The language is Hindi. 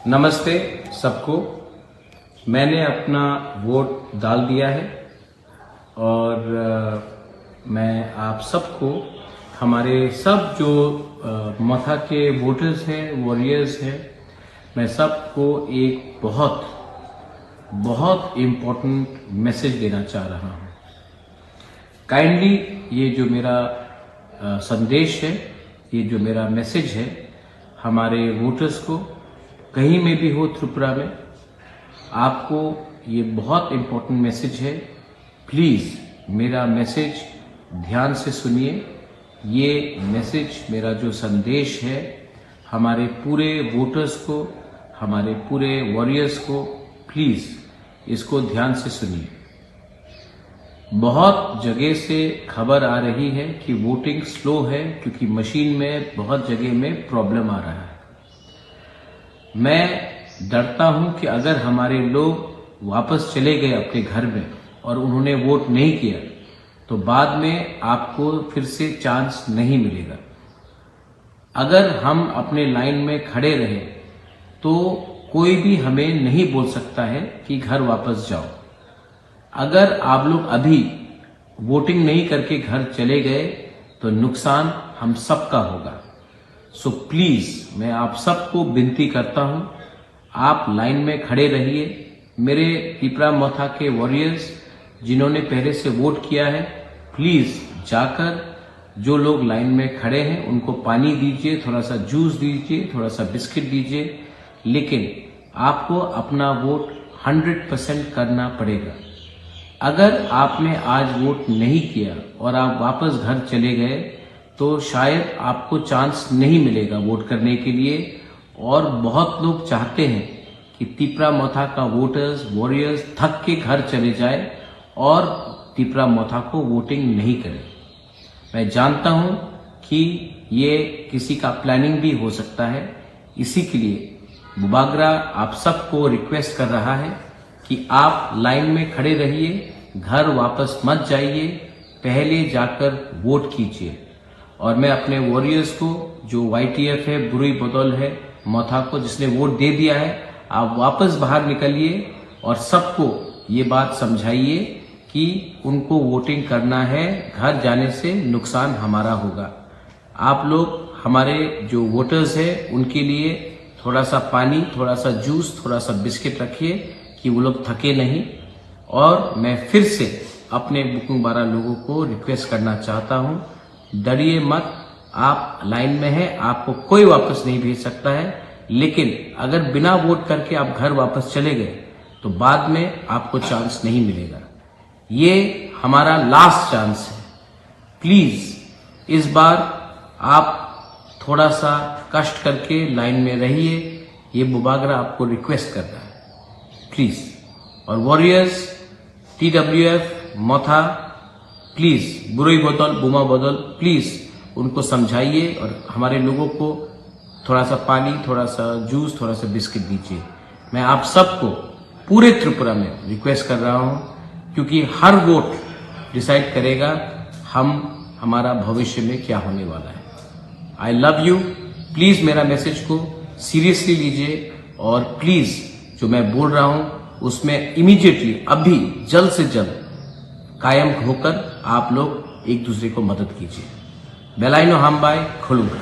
नमस्ते सबको। मैंने अपना वोट डाल दिया है और मैं आप सबको, हमारे सब जो मथा के वोटर्स हैं, वॉरियर्स हैं, मैं सबको एक बहुत बहुत इम्पोर्टेंट मैसेज देना चाह रहा हूँ। काइंडली ये जो मेरा संदेश है, ये जो मेरा मैसेज है हमारे वोटर्स को, कहीं में भी हो त्रिपुरा में, आपको ये बहुत इम्पोर्टेंट मैसेज है। प्लीज़ मेरा मैसेज ध्यान से सुनिए। ये मैसेज, मेरा जो संदेश है हमारे पूरे वोटर्स को, हमारे पूरे वॉरियर्स को, प्लीज़ इसको ध्यान से सुनिए। बहुत जगह से खबर आ रही है कि वोटिंग स्लो है क्योंकि मशीन में बहुत जगह में प्रॉब्लम आ रहा है। मैं डरता हूं कि अगर हमारे लोग वापस चले गए अपने घर में और उन्होंने वोट नहीं किया तो बाद में आपको फिर से चांस नहीं मिलेगा। अगर हम अपने लाइन में खड़े रहे तो कोई भी हमें नहीं बोल सकता है कि घर वापस जाओ। अगर आप लोग अभी वोटिंग नहीं करके घर चले गए तो नुकसान हम सबका होगा। सो प्लीज मैं आप सबको विनती करता हूं, आप लाइन में खड़े रहिए। मेरे तिपरा मथा के वॉरियर्स जिन्होंने पहले से वोट किया है, प्लीज जाकर जो लोग लाइन में खड़े हैं उनको पानी दीजिए, थोड़ा सा जूस दीजिए, थोड़ा सा बिस्किट दीजिए, लेकिन आपको अपना वोट 100% करना पड़ेगा। अगर आपने आज वोट नहीं किया और आप वापस घर चले गए तो शायद आपको चांस नहीं मिलेगा वोट करने के लिए। और बहुत लोग चाहते हैं कि तिपरा मथा का वोटर्स, वॉरियर्स थक के घर चले जाए और तिपरा मथा को वोटिंग नहीं करें। मैं जानता हूं कि ये किसी का प्लानिंग भी हो सकता है। इसी के लिए बुबागरा आप सबको रिक्वेस्ट कर रहा है कि आप लाइन में खड़े रहिए, घर वापस मत जाइए, पहले जाकर वोट कीजिए। और मैं अपने वॉरियर्स को, जो YTF है, बुरुई बदौल है, मथा को जिसने वोट दे दिया है, आप वापस बाहर निकलिए और सबको ये बात समझाइए कि उनको वोटिंग करना है, घर जाने से नुकसान हमारा होगा। आप लोग हमारे जो वोटर्स हैं उनके लिए थोड़ा सा पानी, थोड़ा सा जूस, थोड़ा सा बिस्किट रखिए कि वो लोग थके नहीं। और मैं फिर से अपने बुकिंग 12 लोगों को रिक्वेस्ट करना चाहता हूं, डरिए मत। आप लाइन में हैं, आपको कोई वापस नहीं भेज सकता है, लेकिन अगर बिना वोट करके आप घर वापस चले गए तो बाद में आपको चांस नहीं मिलेगा। ये हमारा लास्ट चांस है। प्लीज इस बार आप थोड़ा सा कष्ट करके लाइन में रहिए, ये बुबागरा आपको रिक्वेस्ट कर रहा है, प्लीज। और वॉरियर्स, TWF, मथा, प्लीज, बुरुई बदौल, बुमा बदौल, प्लीज उनको समझाइए और हमारे लोगों को थोड़ा सा पानी, थोड़ा सा जूस, थोड़ा सा बिस्किट दीजिए। मैं आप सबको पूरे त्रिपुरा में रिक्वेस्ट कर रहा हूं क्योंकि हर वोट डिसाइड करेगा हमारा भविष्य में क्या होने वाला है। I love you. प्लीज मेरा मैसेज को सीरियसली लीजिए और प्लीज जो मैं बोल रहा हूं उसमें इमीडिएटली, अभी जल्द से जल्द कायम होकर आप लोग एक दूसरे को मदद कीजिए। बेलाइनो हम बाय खुलूंगा।